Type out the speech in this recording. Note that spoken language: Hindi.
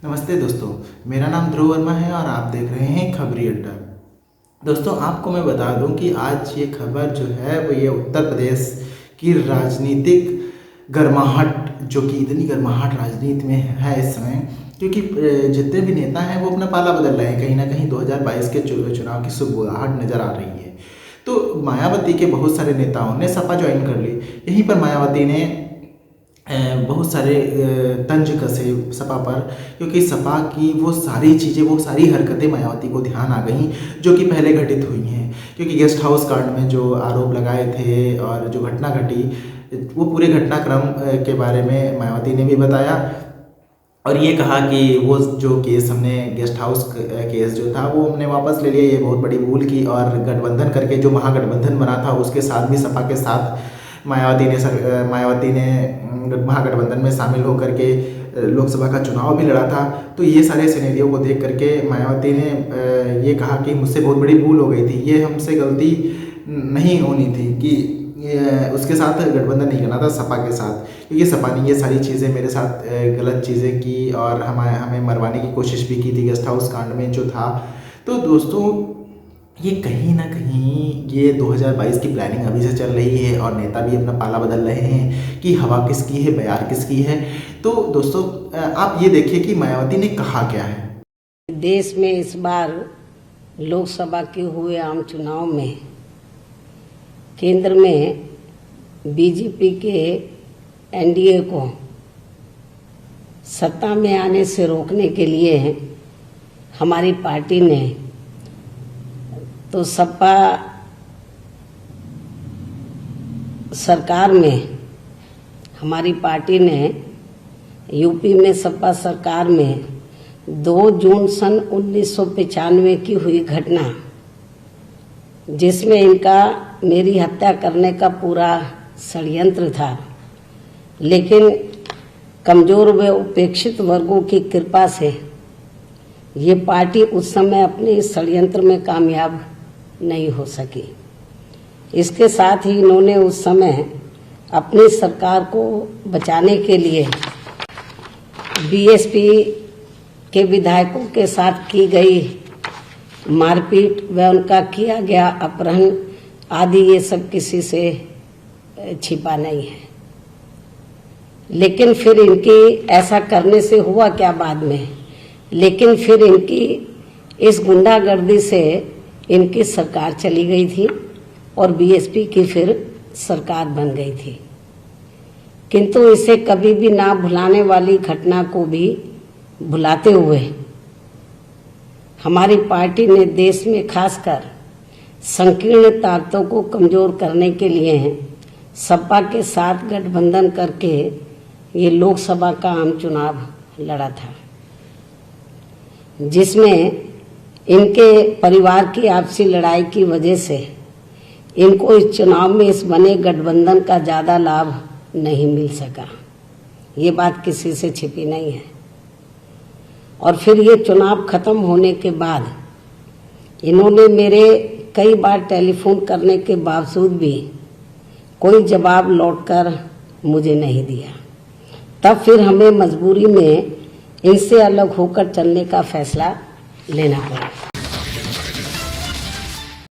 नमस्ते दोस्तों, मेरा नाम ध्रुव वर्मा है और आप देख रहे हैं खबरी अड्डा। दोस्तों, आपको मैं बता दूं कि आज ये खबर जो है वो ये उत्तर प्रदेश की राजनीतिक गर्माहट, जो कि इतनी गर्माहट राजनीति में है इस समय, क्योंकि जितने भी नेता हैं वो अपना पाला बदल रहे हैं। कहीं ना कहीं 2022 के चुनाव की सुगबुगाहट नज़र आ रही है। तो मायावती के बहुत सारे नेताओं ने सपा ज्वाइन कर ली। यहीं पर मायावती ने बहुत सारे तंज कसे सपा पर, क्योंकि सपा की वो सारी चीज़ें, वो सारी हरकतें मायावती को ध्यान आ गई जो कि पहले घटित हुई हैं। क्योंकि गेस्ट हाउस कांड में जो आरोप लगाए थे और जो घटना घटी, वो पूरे घटनाक्रम के बारे में मायावती ने भी बताया और ये कहा कि वो जो केस हमने गेस्ट हाउस केस जो था वो हमने वापस ले लिया, ये बहुत बड़ी भूल की। और गठबंधन करके जो महागठबंधन बना था उसके साथ भी सपा के साथ मायावती ने महागठबंधन में शामिल होकर के लोकसभा का चुनाव भी लड़ा था। तो ये सारे सिनेरियो को देख करके मायावती ने ये कहा कि मुझसे बहुत बड़ी भूल हो गई थी, ये हमसे गलती नहीं होनी थी कि उसके साथ गठबंधन नहीं करना था सपा के साथ, क्योंकि सपा ने ये सारी चीज़ें मेरे साथ गलत चीज़ें की और हमें मरवाने की कोशिश भी की थी गेस्ट हाउस कांड में जो था। तो दोस्तों, ये कहीं ना कहीं ये 2022 की प्लानिंग अभी से चल रही है और नेता भी अपना पाला बदल रहे हैं कि हवा किसकी है, बयार किसकी है। तो दोस्तों, आप ये देखिए कि मायावती ने कहा क्या है। देश में इस बार लोकसभा के हुए आम चुनाव में केंद्र में बीजेपी के एनडीए को सत्ता में आने से रोकने के लिए हमारी पार्टी ने तो सपा सरकार में, हमारी पार्टी ने यूपी में सपा सरकार में 2 जून सन 1995 की हुई घटना, जिसमें इनका मेरी हत्या करने का पूरा षड्यंत्र था, लेकिन कमजोर व उपेक्षित वर्गों की कृपा से ये पार्टी उस समय अपने इस षड्यंत्र में कामयाब नहीं हो सकी। इसके साथ ही इन्होंने उस समय अपनी सरकार को बचाने के लिए बीएसपी के विधायकों के साथ की गई मारपीट व उनका किया गया अपहरण आदि, ये सब किसी से छिपा नहीं है। लेकिन फिर इनकी ऐसा करने से हुआ क्या बाद में, लेकिन फिर इनकी इस गुंडागर्दी से इनकी सरकार चली गई थी और बीएसपी की फिर सरकार बन गई थी। किंतु इसे कभी भी ना भुलाने वाली घटना को भी भुलाते हुए हमारी पार्टी ने देश में खासकर संकीर्ण ताकतों को कमजोर करने के लिए सपा के साथ गठबंधन करके ये लोकसभा का आम चुनाव लड़ा था, जिसमें इनके परिवार की आपसी लड़ाई की वजह से इनको इस चुनाव में इस बने गठबंधन का ज़्यादा लाभ नहीं मिल सका। ये बात किसी से छिपी नहीं है। और फिर ये चुनाव खत्म होने के बाद इन्होंने मेरे कई बार टेलीफोन करने के बावजूद भी कोई जवाब लौटकर मुझे नहीं दिया। तब फिर हमें मजबूरी में इनसे अलग होकर चलने का फैसला लेना पड़ा।